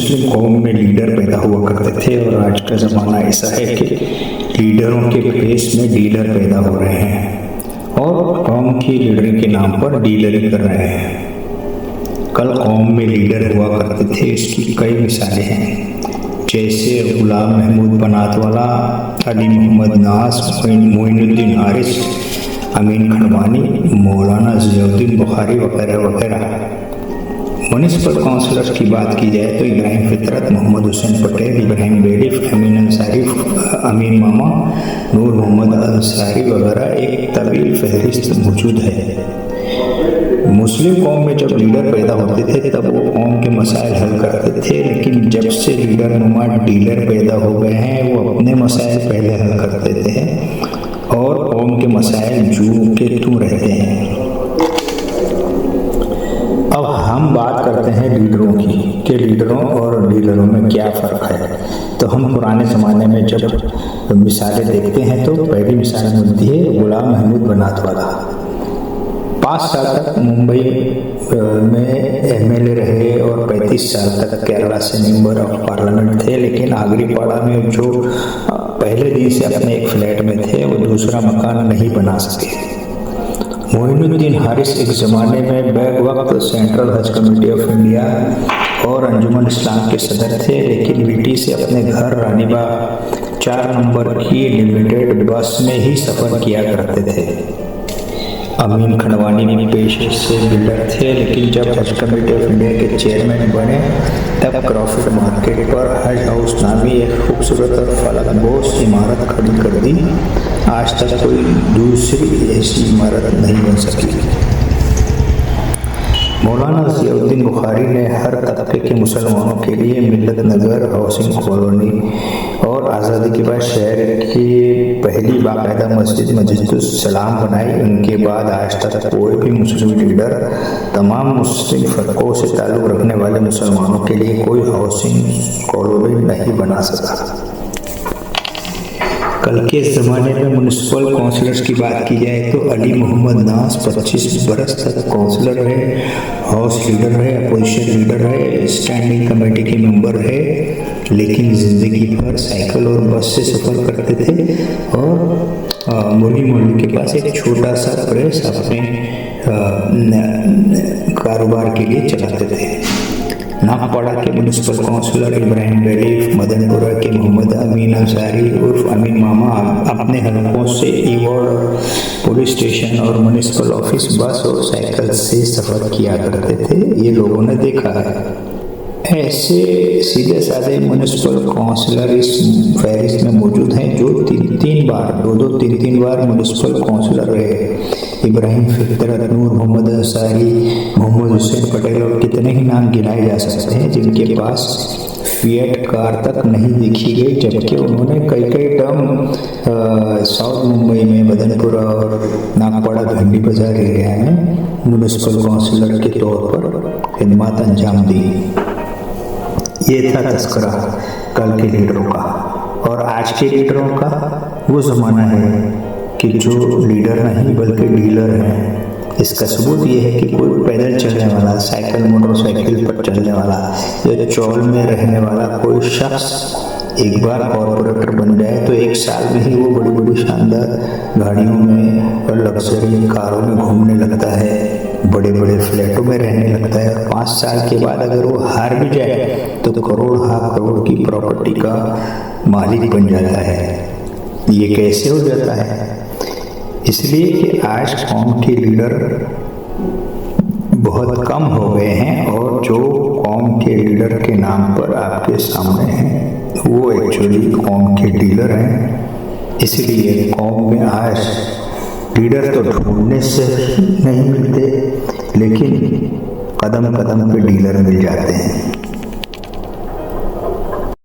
मुस्लिम कौम में लीडर पैदा हुआ करते थे और आज का ज़माना ऐसा है कि लीडरों के प्लेस में डीलर पैदा हो रहे हैं और कौम की लीडरिंग के नाम पर डीलरिंग कर रहे हैं। कल कौम में लीडर हुआ करते थे, इसकी कई मिसालें हैं, जैसे गुलाम महमूद बनातवाला, अली मोहम्मद नास, मोइनुद्दीन हारिस, अमीन खड़वानी, मौलाना ज़ियाउद्दीन बुखारी वगैरह वगैरह। म्यूनिसिपल काउंसलर की बात की जाए तो इब्राहिम फितरत, मोहम्मद हुसैन पटेल, इब्राहिम बेरीफ, अमीन अंसारी, अमीन मामा, नूर मोहम्मद अंसारी वगैरह एक तवील फहरिस्त मौजूद है। मुस्लिम कौम में जब लीडर पैदा होते थे तब वो कौम के मसाइल हल करते थे, लेकिन जब से लीडर नुमा डीलर पैदा हो गए हैं वो अपने मसाइल पहले हल कर देते हैं और कौम के मसाइल जू के तू रहते हैं। अब हम बात करते हैं लीडरों की कि लीडरों और डीलरों में क्या फ़र्क है। तो हम पुराने ज़माने में जब मिसालें देखते हैं तो पहली मिसाल मिलती है गुलाम महमूद बनातवाला। 5 साल तक मुंबई में एमएलए रहे और 35 साल तक केरला से मेंबर ऑफ पार्लियामेंट थे, लेकिन आगरीपाड़ा में जो पहले दिन से अपने एक फ्लैट में थे वो दूसरा मकान नहीं बना सके। मोइनुद्दीन हारिस एक ज़माने में बैक वक्त सेंट्रल हज कमेटी ऑफ इंडिया और अंजुमन इस्लाम के सदर थे, लेकिन वीटी से अपने घर रानीबाग 4 नंबर की लिमिटेड बस में ही सफ़र किया करते थे। अमीन खड़वानी भी पेशे से बिल्डर थे, लेकिन जब हज कमेटी ऑफ इंडिया के चेयरमैन बने तब क्रॉफर्ड मार्केट पर हज हाउस नामी एक खूबसूरत और फलकबोस इमारत खड़ी कर दी। आज तक कोई दूसरी ऐसी इमारत नहीं बन सकी। मौलाना ज़ियाउद्दीन बुखारी ने हर तबके के मुसलमानों के लिए मिल्लत नगर हाउसिंग कॉलोनी और आज़ादी के बाद शहर की पहली बाकायदा मस्जिदुस सलाम बनाई। उनके बाद आज तक कोई भी मुस्लिम लीडर तमाम मुस्लिम फ़र्कों से ताल्लुक़ रखने वाले मुसलमानों के लिए कोई हाउसिंग कॉलोनी नहीं बना सका। कल के ज़माने में म्यूनिसिपल काउंसलर्स की बात की जाए तो अली मोहम्मद नास 25 बरस तक काउंसलर रहे, हाउस लीडर रहे, अपोजिशन लीडर रहे, स्टैंडिंग कमेटी के मेंबर रहे, लेकिन ज़िंदगी भर साइकिल और बस से सफ़र करते थे और मोली के पास एक छोटा सा प्रेस अपने कारोबार के लिए चलाते थे। नागपाड़ा के म्यूनिसिपल काउंसलर इब्राहिम बेरीफ, मदनपुरा के मोहम्मद अमीन अंसारी उर्फ अमीन मामा अपने हलकों से ईवार्ड पुलिस स्टेशन और म्यूनिसिपल ऑफिस बस और साइकिल से सफ़र किया करते थे। ये लोगों ने देखा है। ऐसे सीधे साधे म्यूनिसिपल काउंसलर इस फहरिस्त में मौजूद हैं जो 3 बार म्यूनिसिपल काउंसलर रहे। इब्राहिम फितरत, नूर मोहम्मद अंसारी, मोहम्मद हुसैन पटेल और कितने ही नाम गिनाए जा सकते हैं जिनके पास फिएट कार तक नहीं देखी गई, जबकि उन्होंने कई टर्म साउथ मुंबई में मदनपुरा और नागपाड़ा भिंडी बाजार एरिया में म्यूनिसिपल काउंसलर के तौर पर खिदमत अंजाम दी। ये था तस्करा कल के लीडरों का। और आज के लीडरों का वो ज़माना है कि जो लीडर नहीं बल्कि डीलर हैं। इसका सबूत ये है कि कोई पैदल चलने वाला, साइकिल मोटरसाइकिल पर चलने वाला या चौल में रहने वाला कोई शख्स एक बार कॉर्पोरेटर बन जाए तो 1 साल में ही वो बड़ी बड़ी शानदार गाड़ियों में और लग्जरी कारों में घूमने लगता है, बड़े बड़े फ्लैटों में रहने लगता है। 5 साल के बाद अगर वो हार भी जाए तो करोड़ की प्रॉपर्टी का मालिक बन जाता है। ये कैसे हो जाता है? इसलिए कि आज कौम के लीडर बहुत कम हो गए हैं और जो कौम के लीडर के नाम पर आपके सामने हैं वो एक्चुअली कौम के डीलर हैं। इसलिए कौम में आज लीडर तो ढूंढने से नहीं मिलते, लेकिन कदम कदम पे डीलर मिल जाते हैं।